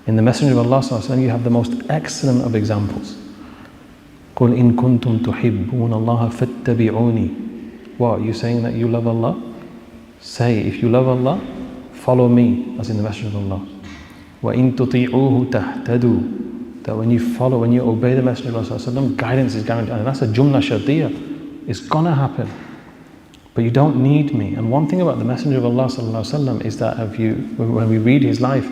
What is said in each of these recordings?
In the Messenger of Allah sallallahu alaihi wasallam, you have the most excellent of examples. قُلْ إِن كُنْتُمْ تُحِبُّونَ اللَّهَ فَاتَّبِعُونِي. What, are you saying that you love Allah? Say, if you love Allah, follow me, as in the Messenger of Allah. وَإِن تُطِيعُوهُ تَهْتَدُوا. That when you obey the Messenger of Allah sallallahu alaihi wasallam, guidance is guaranteed. And that's a jumla shartiyah. It's gonna happen. But you don't need me. And one thing about the Messenger of Allah sallallahu alaihi wasallam is that when we read his life,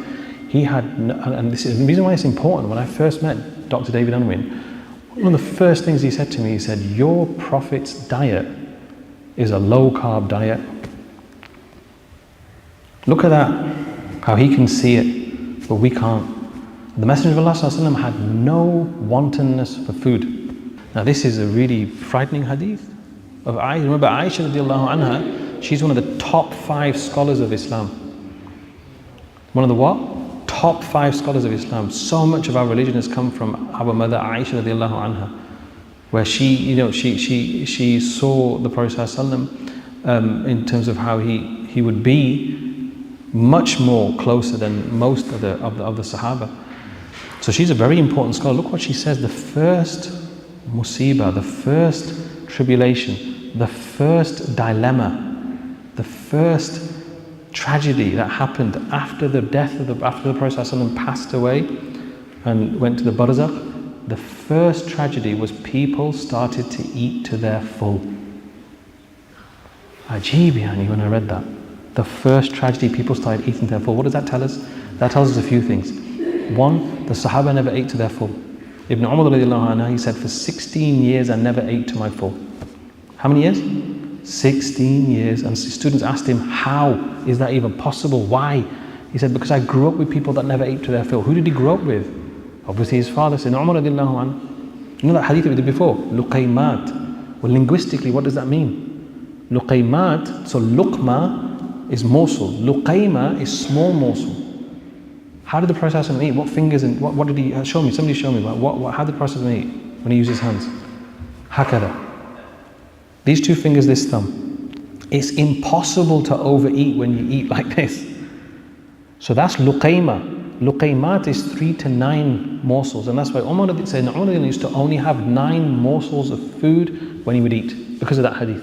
he had, and this is the reason why it's important. When I first met Dr. David Unwin, one of the first things he said to me, he said, your Prophet's diet is a low carb diet. Look at that, how he can see it, but we can't. The Messenger of Allah sallallahu alaihi wasallam had no wantonness for food. Now this is a really frightening hadith of Aisha. Remember Aisha radiallahu anha, she's one of the top 5 scholars of Islam. One of the what? Top 5 scholars of Islam. So much of our religion has come from our mother Aisha radiallahu anha, where she saw the Prophet ﷺ, in terms of how he would be much more closer than most of the Sahaba. So she's a very important scholar. Look what she says: the first musibah, the first tribulation, the first dilemma, the first tragedy that happened after the death after the Prophet ﷺ passed away and went to the barzakh, the first tragedy was people started to eat to their full. Ajib, yani, when I read that. The first tragedy, people started eating to their full. What does that tell us? That tells us a few things. One, the Sahaba never ate to their full. Ibn Umar radiallahu anhu, he said, for 16 years I never ate to my full. How many years? 16 years. And students asked him, how is that even possible? Why? He said, because I grew up with people that never ate to their fill. Who did he grow up with? Obviously his father, Sayyidina Umar radiallahu anhu. You know that hadith we did before? Luqaymat. Well, linguistically, what does that mean? Luqaymat, so luqma is morsel. Luqayma is small morsel. How did the Prophet eat? What fingers and what did he show me? Somebody show me. How did the Prophet eat when he used his hands? Hakada. These 2 fingers, this thumb. It's impossible to overeat when you eat like this. So that's luqayma. Luqaymat is 3 to 9 morsels, and that's why Umar used to only have 9 morsels of food when he would eat, because of that hadith.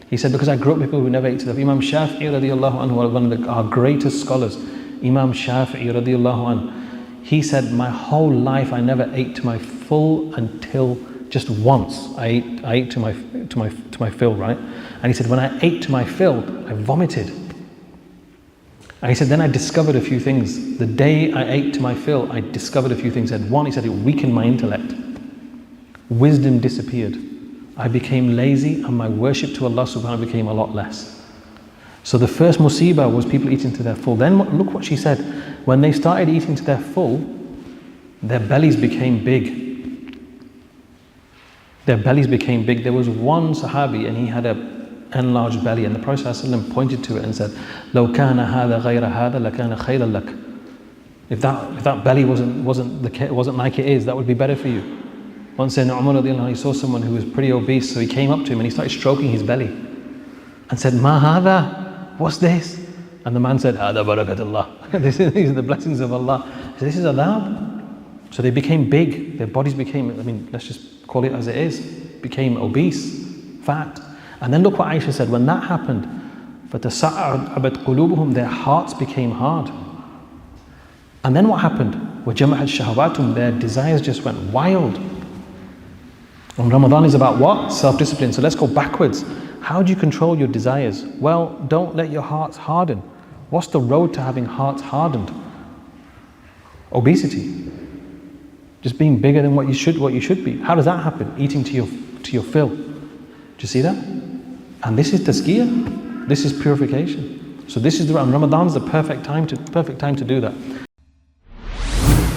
He said, because I grew up with people who never ate to them. Imam Shafi'i radiallahu anhu, one of our greatest scholars, Imam Shafi'i radiallahu anhu, he said, my whole life I never ate to my full until just once I ate to my fill, right? And he said, when I ate to my fill, I vomited. And he said, then I discovered a few things. The day I ate to my fill, I discovered a few things. He said, it weakened my intellect. Wisdom disappeared. I became lazy and my worship to Allah subhanahu wa ta'ala became a lot less. So the first musibah was people eating to their full. Then look what she said. When they started eating to their full, their bellies became big. Their bellies became big. There was one Sahabi and he had an enlarged belly, and the Prophet ﷺ pointed to it and said, لَوْ كَانَ هَذَا غَيْرَ هَذَا لَكَانَ خَيْرًا لَكَ. If that belly wasn't like it is, that would be better for you. Once in Umar, he saw someone who was pretty obese, so he came up to him and he started stroking his belly and said, "Ma hada? What's this?" And the man said, "Hada barakatullah." These are the blessings of Allah. So this is allowed. So they became big. Their bodies became, let's just call it as it is, became obese, fat. And then look what Aisha said. When that happened, فَتَسَعَّبَتْ قُلُوبُهُمْ, their hearts became hard. And then what happened? وَجَمَعَتْ شَهَوَاتُهُمْ, their desires just went wild. And Ramadan is about what? Self-discipline. So let's go backwards. How do you control your desires? Well, don't let your hearts harden. What's the road to having hearts hardened? Obesity. Just being bigger than what you should be. How does that happen? Eating to your fill. Do you see that? And this is tazkiyah. This is purification. So this is Ramadan's the perfect time to do that.